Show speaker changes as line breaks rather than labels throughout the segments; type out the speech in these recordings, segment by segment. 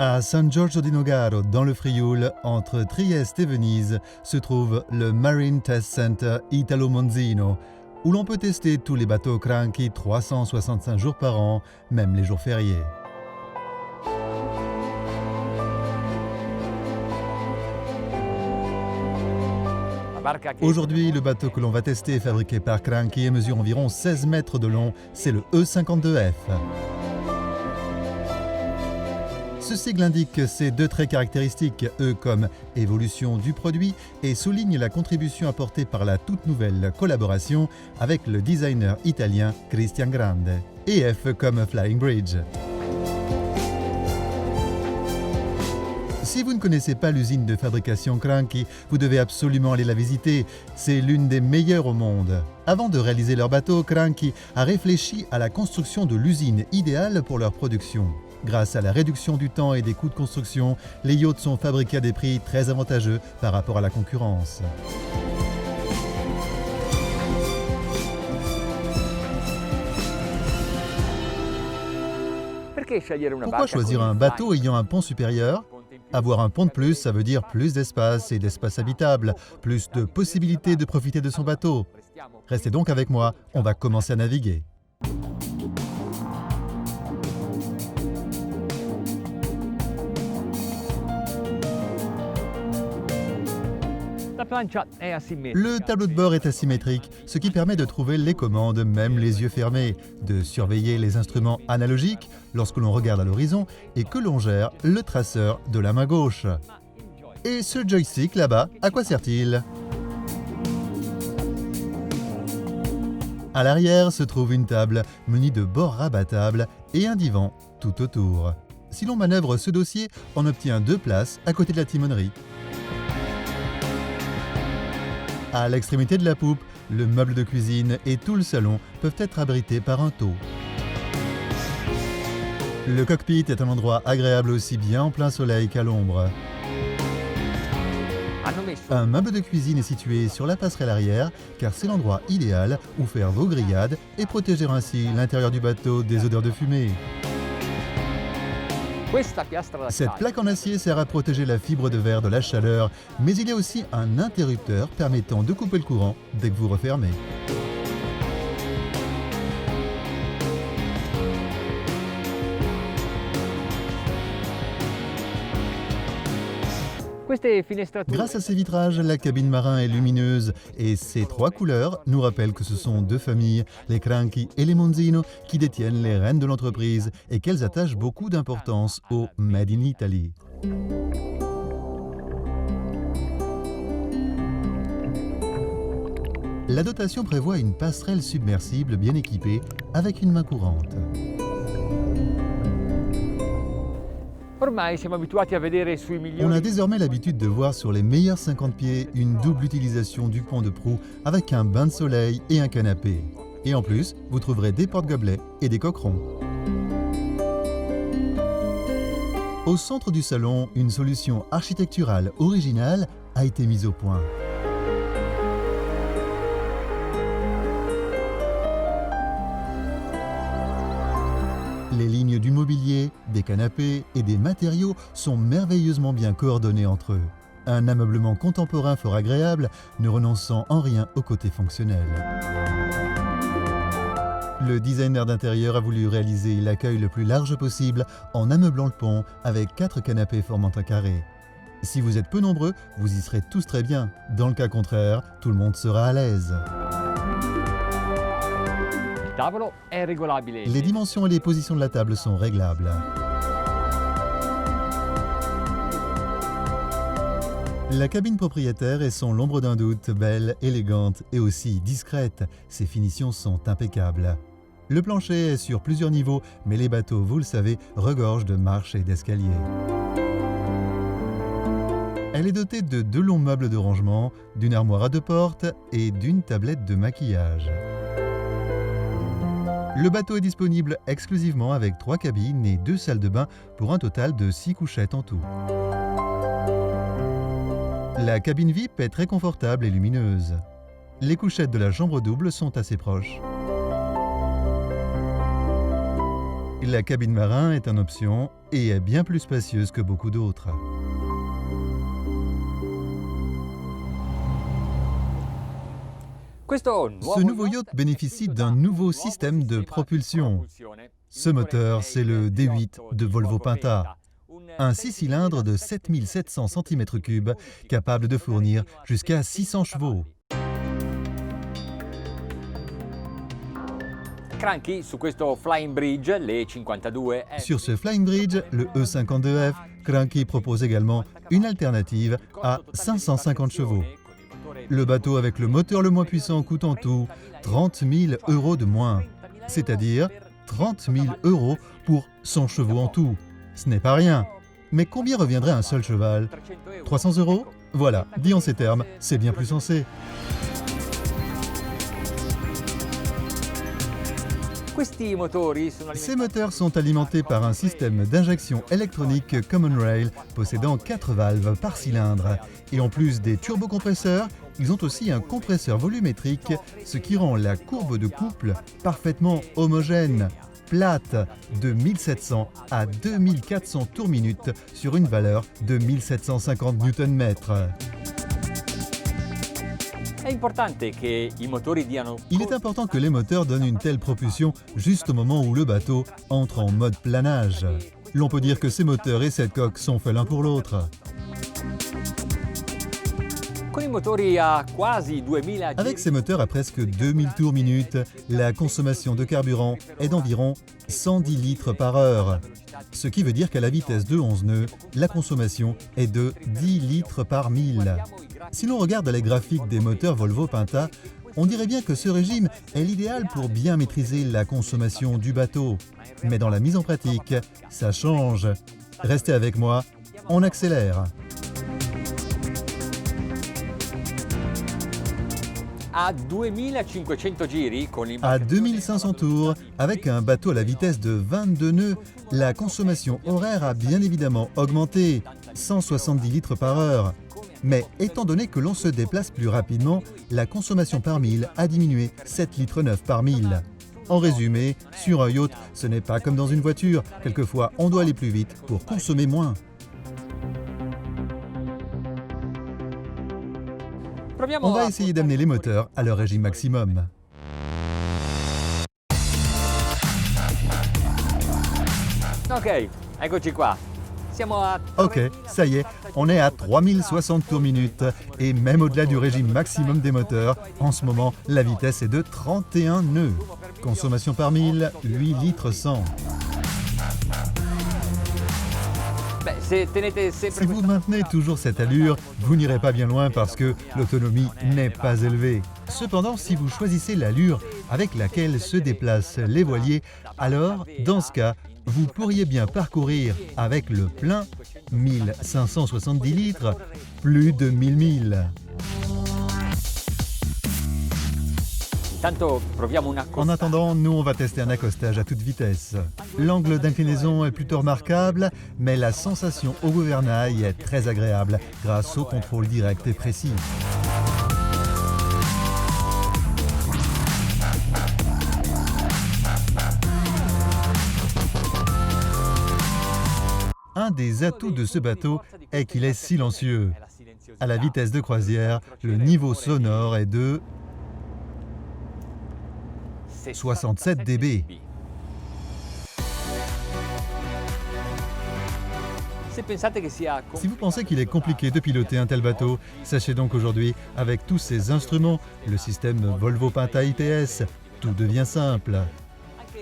À San Giorgio di Nogaro, dans le Frioul, entre Trieste et Venise, se trouve le Marine Test Center Italo Monzino, où l'on peut tester tous les bateaux cranchi 365 jours par an, même les jours fériés. Aujourd'hui, le bateau que l'on va tester est fabriqué par Cranchi et mesure environ 16 mètres de long, c'est le E52F. Ce sigle indique ses deux traits caractéristiques, E comme évolution du produit et souligne la contribution apportée par la toute nouvelle collaboration avec le designer italien Christian Grande, et F comme Flying Bridge. Si vous ne connaissez pas l'usine de fabrication Cranchi, vous devez absolument aller la visiter. C'est l'une des meilleures au monde. Avant de réaliser leur bateau, Cranchi a réfléchi à la construction de l'usine idéale pour leur production. Grâce à la réduction du temps et des coûts de construction, les yachts sont fabriqués à des prix très avantageux par rapport à la concurrence. Pourquoi choisir un bateau ayant un pont supérieur ? Avoir un pont de plus, ça veut dire plus d'espace et d'espace habitable, plus de possibilités de profiter de son bateau. Restez donc avec moi, on va commencer à naviguer. Le tableau de bord est asymétrique, ce qui permet de trouver les commandes même les yeux fermés, de surveiller les instruments analogiques lorsque l'on regarde à l'horizon et que l'on gère le traceur de la main gauche. Et ce joystick là-bas, à quoi sert-il ? À l'arrière se trouve une table munie de bords rabattables et un divan tout autour. Si l'on manœuvre ce dossier, on obtient 2 places à côté de la timonerie. À l'extrémité de la poupe, le meuble de cuisine et tout le salon peuvent être abrités par un taux. Le cockpit est un endroit agréable aussi bien en plein soleil qu'à l'ombre. Un meuble de cuisine est situé sur la passerelle arrière car c'est l'endroit idéal où faire vos grillades et protéger ainsi l'intérieur du bateau des odeurs de fumée. Cette plaque en acier sert à protéger la fibre de verre de la chaleur, mais il y a aussi un interrupteur permettant de couper le courant dès que vous refermez. Grâce à ces vitrages, la cabine marin est lumineuse et ces 3 couleurs nous rappellent que ce sont 2 familles, les Cranchi et les Monzino, qui détiennent les rênes de l'entreprise et qu'elles attachent beaucoup d'importance au Made in Italy. La dotation prévoit une passerelle submersible bien équipée avec une main courante. On a désormais l'habitude de voir sur les meilleurs 50 pieds une double utilisation du pont de proue avec un bain de soleil et un canapé. Et en plus, vous trouverez des porte-gobelets et des coquerons. Au centre du salon, une solution architecturale originale a été mise au point. Les lignes du mobilier, des canapés et des matériaux sont merveilleusement bien coordonnés entre eux. Un ameublement contemporain fort agréable, ne renonçant en rien au côté fonctionnel. Le designer d'intérieur a voulu réaliser l'accueil le plus large possible en ameublant le pont avec 4 canapés formant un carré. Si vous êtes peu nombreux, vous y serez tous très bien. Dans le cas contraire, tout le monde sera à l'aise. Les dimensions et les positions de la table sont réglables. La cabine propriétaire est sans l'ombre d'un doute belle, élégante et aussi discrète. Ses finitions sont impeccables. Le plancher est sur plusieurs niveaux, mais les bateaux, vous le savez, regorgent de marches et d'escaliers. Elle est dotée de 2 longs meubles de rangement, d'une armoire à 2 portes et d'une tablette de maquillage. Le bateau est disponible exclusivement avec 3 cabines et 2 salles de bain pour un total de 6 couchettes en tout. La cabine VIP est très confortable et lumineuse. Les couchettes de la chambre double sont assez proches. la cabine marin est en option et est bien plus spacieuse que beaucoup d'autres. Ce nouveau yacht bénéficie d'un nouveau système de propulsion. Ce moteur, c'est le D8 de Volvo Penta, un 6 cylindres de 7700 cm3 capable de fournir jusqu'à 600 chevaux. Sur ce Flying Bridge, le E52F, Cranky propose également une alternative à 550 chevaux. Le bateau avec le moteur le moins puissant coûte en tout 30 000 € de moins, c'est-à-dire 30 000 € pour 100 chevaux en tout. Ce n'est pas rien. Mais combien reviendrait un seul cheval? 300 €? Voilà, dit en ces termes, c'est bien plus sensé. Ces moteurs sont alimentés par un système d'injection électronique Common Rail possédant 4 valves par cylindre. Et en plus des turbocompresseurs, ils ont aussi un compresseur volumétrique, ce qui rend la courbe de couple parfaitement homogène, plate, de 1700 à 2400 tours minute sur une valeur de 1750 Nm. Il est important que les moteurs donnent une telle propulsion juste au moment où le bateau entre en mode planage. L'on peut dire que ces moteurs et cette coque sont faits l'un pour l'autre. Avec ces moteurs à presque 2000 tours minute, la consommation de carburant est d'environ 110 litres par heure. Ce qui veut dire qu'à la vitesse de 11 nœuds, la consommation est de 10 litres par 1000. Si l'on regarde les graphiques des moteurs Volvo Penta, on dirait bien que ce régime est l'idéal pour bien maîtriser la consommation du bateau. Mais dans la mise en pratique, ça change. Restez avec moi, on accélère. À 2500 tours, avec un bateau à la vitesse de 22 nœuds, la consommation horaire a bien évidemment augmenté, 170 litres par heure. Mais étant donné que l'on se déplace plus rapidement, la consommation par 1000 a diminué 7,9 litres par 1000. En résumé, sur un yacht, ce n'est pas comme dans une voiture. Quelquefois, on doit aller plus vite pour consommer moins. On va essayer d'amener les moteurs à leur régime maximum. Ok, ça y est, on est à 3060 tours minute et même au-delà du régime maximum des moteurs, en ce moment, la vitesse est de 31 nœuds. Consommation par 1000, 8 litres 100. Si vous maintenez toujours cette allure, vous n'irez pas bien loin parce que l'autonomie n'est pas élevée. Cependant, si vous choisissez l'allure avec laquelle se déplacent les voiliers, alors, dans ce cas, vous pourriez bien parcourir avec le plein 1570 litres, plus de 1000 milles. En attendant, nous on va tester un accostage à toute vitesse. L'angle d'inclinaison est plutôt remarquable, mais la sensation au gouvernail est très agréable grâce au contrôle direct et précis. Un des atouts de ce bateau est qu'il est silencieux. À la vitesse de croisière, le niveau sonore est de 67 dB. Si vous pensez qu'il est compliqué de piloter un tel bateau, sachez donc qu'aujourd'hui, avec tous ces instruments, le système Volvo Penta IPS, tout devient simple.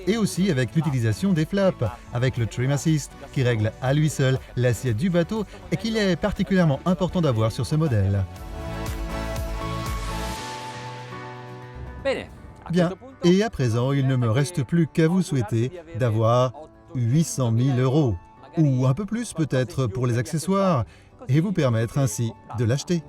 Et aussi avec l'utilisation des flaps, avec le Trim Assist, qui règle à lui seul l'assiette du bateau et qu'il est particulièrement important d'avoir sur ce modèle. Bien, et à présent, il ne me reste plus qu'à vous souhaiter d'avoir 800 000 €, ou un peu plus peut-être pour les accessoires, et vous permettre ainsi de l'acheter.